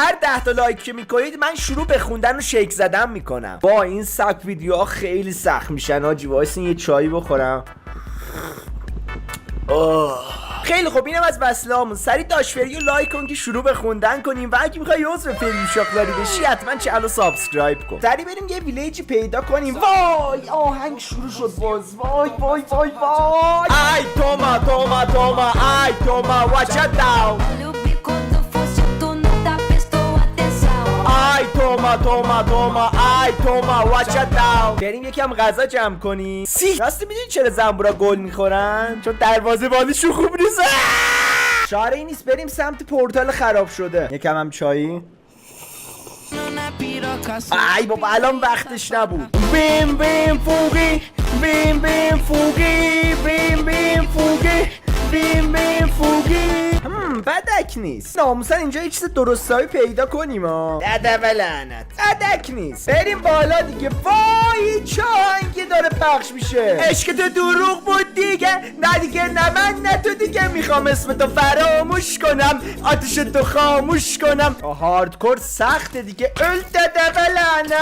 هر 10 تا لایک که میکنید من شروع به خوندن و شیک زدن میکنم. با این سگ ویدیوها خیلی سخت میشن آجی. وایسین یه چایی بخورم. خیلی خوب، اینم از وصله‌هامون. سریع داشفری و لایک کن که شروع به خوندن کنیم و اگه میخوای عضو فیلم شاخداری بشی حتما چنل رو سابسکرایب کن. سریع بریم یه ویلیجی پیدا کنیم. وای آهنگ شروع شد باز. وای وای وای وای. ای توما توما توما ای توما watch it down. ای توما توما توما ای توما watch it down. بریم یکم غذا جمع کنیم. راستی میدونی چرا زنبورا گل میخورن؟ چون دروازه بازیشون خوب نیست. چاره نیست، بریم سمت پورتال خراب شده. یکم هم چایی. ای بابا الان وقتش نبود. بیم بیم فوقی بیم بیم فوقی بیم بیم فوقی بیم بیم فوقی. بدک نیست. ناموسن اینجا یه چیز درستایی پیدا کنیم ها. دده لعنت. بدک نیست. بریم بالا دیگه. وای چه آهنگی داره پخش میشه. عشق تو دروغ بود دیگه. نه دیگه نه من نه تو دیگه. میخوام اسم تو فراموش کنم. آتش تو خاموش کنم. هاردکور سخته دیگه. دده لعنت.